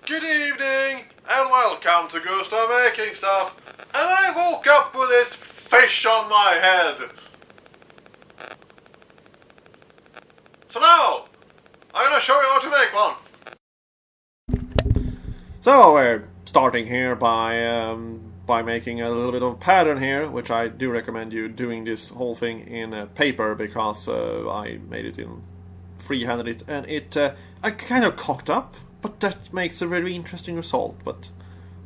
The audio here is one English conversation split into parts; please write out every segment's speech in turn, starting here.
Good evening, and welcome to Gustav Making Stuff. And I woke up with this fish on my head. So now, I'm gonna show you how to make one. So we're starting here by making a little bit of pattern here, which I do recommend you doing this whole thing in paper, because I made it in freehanded it, and I kind of cocked up. But that makes a very interesting result. But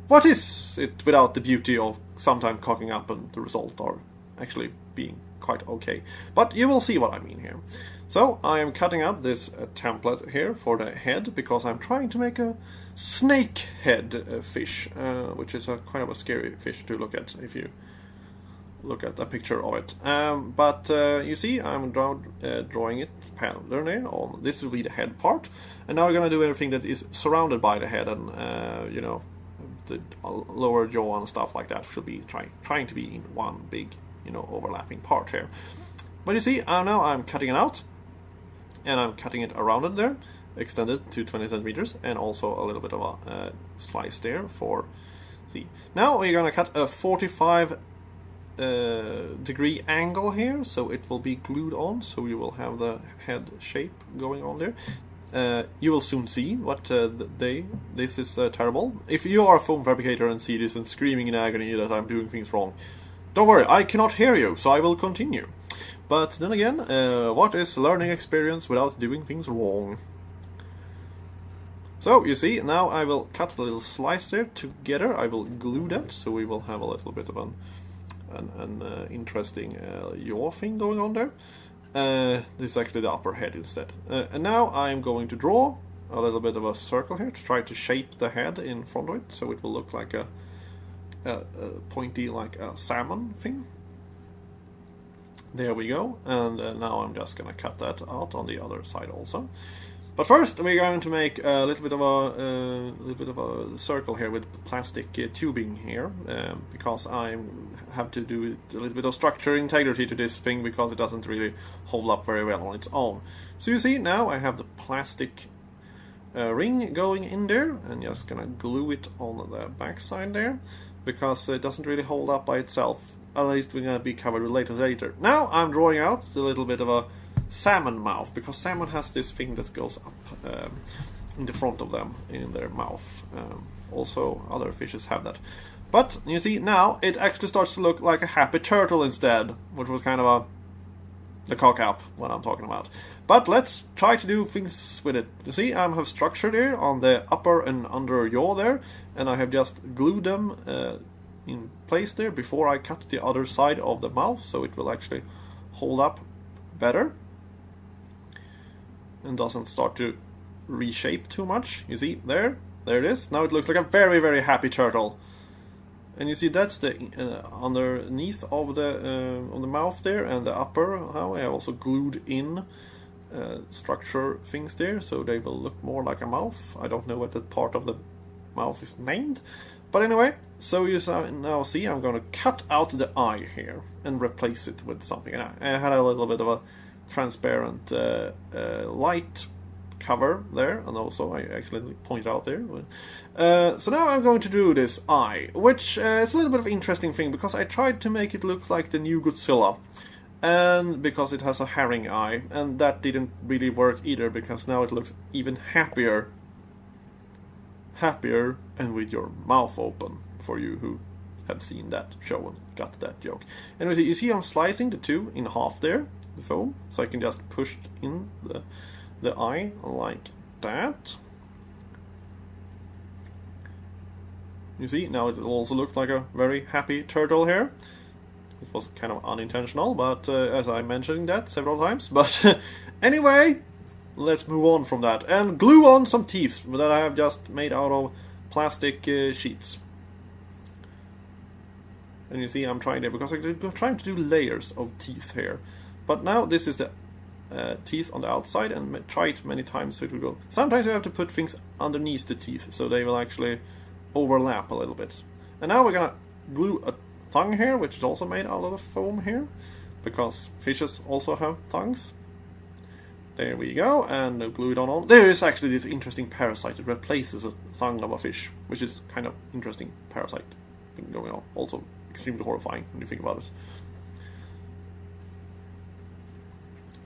what is it without the beauty of sometimes cocking up and the result are actually being quite okay? But you will see what I mean here. So I am cutting out this template here for the head, because I'm trying to make a snake head fish, which is a kind of a scary fish to look at if you look at a picture of it. But you see, I'm drawing it pattern there on. This will be the head part, and now we're gonna do everything that is surrounded by the head, and you know, the lower jaw and stuff like that should be trying to be in one big, you know, overlapping part here. But you see, now I'm cutting it out, and I'm cutting it around it there, extended to 20 centimeters, and also a little bit of a slice there for. See, now we're gonna cut a 45 degree angle here, so it will be glued on, so you will have the head shape going on there. You will soon see what this is terrible. If you are a foam fabricator and see this and screaming in agony that I'm doing things wrong, don't worry, I cannot hear you, so I will continue. But then again, what is learning experience without doing things wrong? So you see, now I will cut the little slice there together. I will glue that, so we will have a little bit of an interesting yaw thing going on there. This is actually the upper head instead. And now I'm going to draw a little bit of a circle here to try to shape the head in front of it, so it will look like a pointy, like a salmon thing. There we go. And now I'm just gonna cut that out on the other side also. But first, we're going to make a little bit of a circle here with plastic tubing here, because I have to do a little bit of structure integrity to this thing, because it doesn't really hold up very well on its own. So you see, now I have the plastic ring going in there, and just gonna glue it on the back side there, because it doesn't really hold up by itself. At least we're gonna be covered with later. Now I'm drawing out a little bit of a salmon mouth, because salmon has this thing that goes up in the front of them in their mouth. Also other fishes have that, but you see, now it actually starts to look like a happy turtle instead, which was kind of the cock up what I'm talking about. But let's try to do things with it. You see, I have structure there on the upper and under jaw there, and I have just glued them in place there before I cut the other side of the mouth, so it will actually hold up better and doesn't start to reshape too much. You see, there it is. Now it looks like a very, very happy turtle. And you see, that's the underneath of the mouth there, and the upper. How I also glued in structure things there, so they will look more like a mouth. I don't know what that part of the mouth is named, but anyway. So you now see, I'm going to cut out the eye here and replace it with something. And I had a little bit of a transparent light cover there, and also I actually pointed out there. So now I'm going to do this eye, which is a little bit of an interesting thing, because I tried to make it look like the new Godzilla, and because it has a herring eye, and that didn't really work either, because now it looks even happier, and with your mouth open, for you who have seen that show and got that joke. Anyway, you see I'm slicing the two in half there, the foam, so I can just push in the eye like that. You see, now it also looks like a very happy turtle here. It was kind of unintentional, but as I mentioned that several times. But anyway, let's move on from that and glue on some teeth that I have just made out of plastic sheets. And you see, I'm trying there because I'm trying to do layers of teeth here. But now this is the teeth on the outside, and try it many times so it will go. Sometimes you have to put things underneath the teeth so they will actually overlap a little bit. And now we're gonna glue a tongue here, which is also made out of foam here, because fishes also have tongues. There we go, and glue it on. There is actually this interesting parasite that replaces a tongue of a fish, which is kind of interesting parasite thing going on. Also extremely horrifying when you think about it.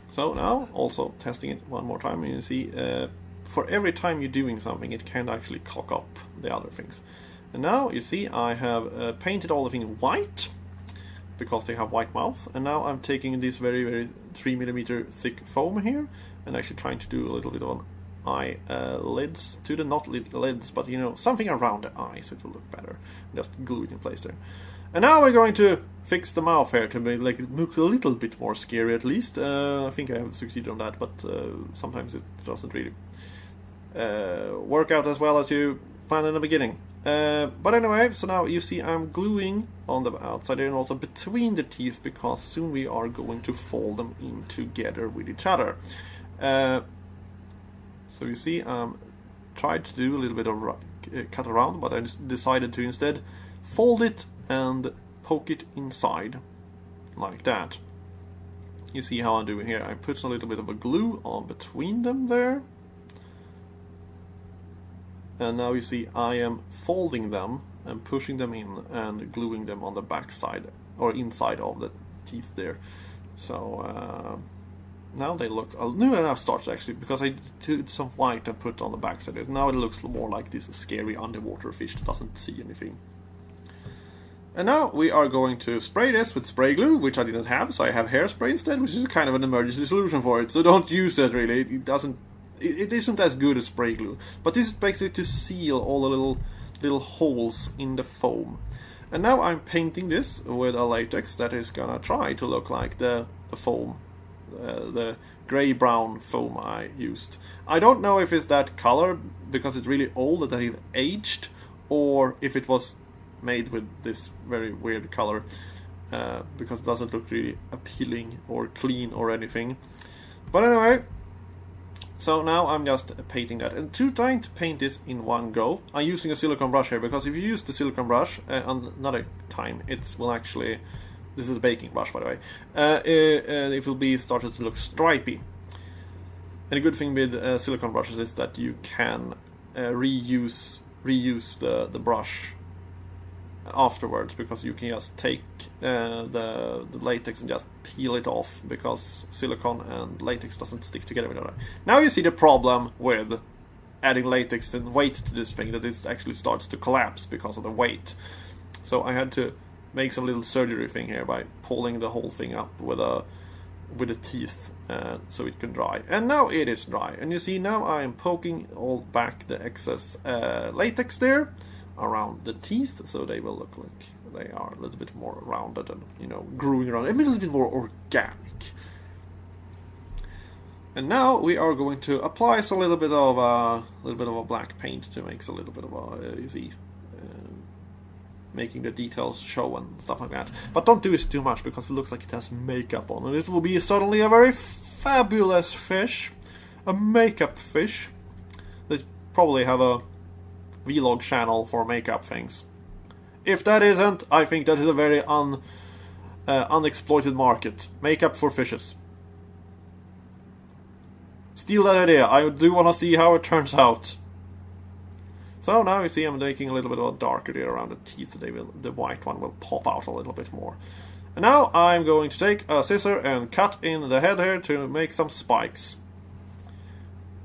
So now, also testing it one more time, and you see, for every time you're doing something, it can actually cock up the other things. And now, you see, I have painted all the things white, because they have white mouth, and now I'm taking this very, very 3mm thick foam here, and actually trying to do a little bit of an eye lids to the, not lids, but you know, something around the eye, so it will look better. Just glue it in place there. And now we're going to fix the mouth here to make it look a little bit more scary, at least. I think I have succeeded on that, but sometimes it doesn't really work out as well as you planned in the beginning. But anyway, so now you see I'm gluing on the outside and also between the teeth, because soon we are going to fold them in together with each other. So you see I'm tried to do a little bit of cut around, but I just decided to instead fold it and poke it inside like that. You see how I'm doing here. I put a little bit of a glue on between them there. And now you see I am folding them and pushing them in and gluing them on the back side or inside of the teeth there. So now they look no, I've started actually, because I did some white and put on the back side. Now it looks more like this scary underwater fish that doesn't see anything. And now we are going to spray this with spray glue, which I didn't have, so I have hairspray instead, which is kind of an emergency solution for it. So don't use it really. It isn't as good as spray glue, but this is basically to seal all the little holes in the foam. And now I'm painting this with a latex that is gonna try to look like the foam, the gray-brown foam I used. I don't know if it's that color because it's really old that it aged, or if it was made with this very weird color, because it doesn't look really appealing or clean or anything. But anyway. So now I'm just painting that, and trying to paint this in one go. I'm using a silicone brush here, because if you use the silicone brush another time, it will actually, this is a baking brush by the way, it will be started to look stripy. And a good thing with silicone brushes is that you can reuse the brush afterwards, because you can just take the latex and just peel it off, because silicone and latex doesn't stick together with other. Now you see the problem with adding latex and weight to this thing, that it actually starts to collapse because of the weight. So I had to make some little surgery thing here by pulling the whole thing up with the teeth so it can dry. And now it is dry, and you see now I am poking all back the excess latex there around the teeth, so they will look like they are a little bit more rounded and, you know, growing around, a little bit more organic. And now we are going to apply a little bit of a black paint to make a little bit of a, you see, making the details show and stuff like that. But don't do this too much, because it looks like it has makeup on, and it will be suddenly a very fabulous fish, a makeup fish. They probably have a vlog channel for makeup things. If that isn't, I think that is a very unexploited market. Makeup for fishes. Steal that idea. I do want to see how it turns out. So now you see I'm making a little bit of a darker there around the teeth. The white one will pop out a little bit more. And now I'm going to take a scissor and cut in the head here to make some spikes,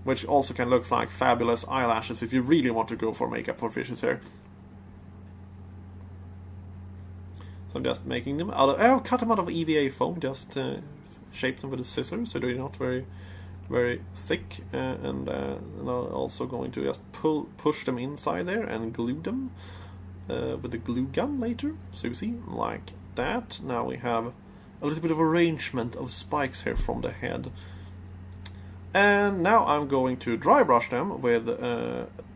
which also can look like fabulous eyelashes if you really want to go for makeup for fishes here. So I'm just making them out of, I'll cut them out of EVA foam, just shape them with a scissor so they're not very, very thick, and I'm also going to just push them inside there and glue them with the glue gun later. So you see, like that. Now we have a little bit of arrangement of spikes here from the head. And now I'm going to dry brush them with,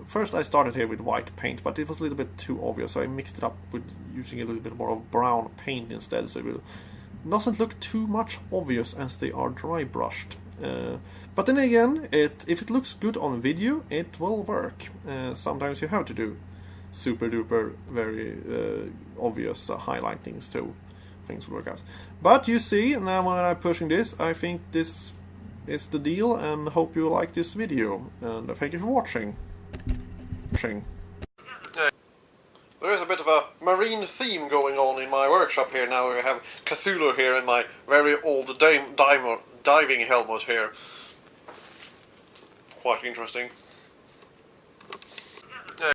first I started here with white paint, but it was a little bit too obvious, so I mixed it up with using a little bit more of brown paint instead, so it doesn't look too much obvious as they are dry brushed. But then again, if it looks good on video, it will work. Sometimes you have to do super duper very obvious highlightings too. Things will work out. But you see, now when I'm pushing this, I think this is the deal, and hope you like this video, and thank you for watching. There is a bit of a marine theme going on in my workshop here now. We have Cthulhu here in my very old diving helmet here. Quite interesting.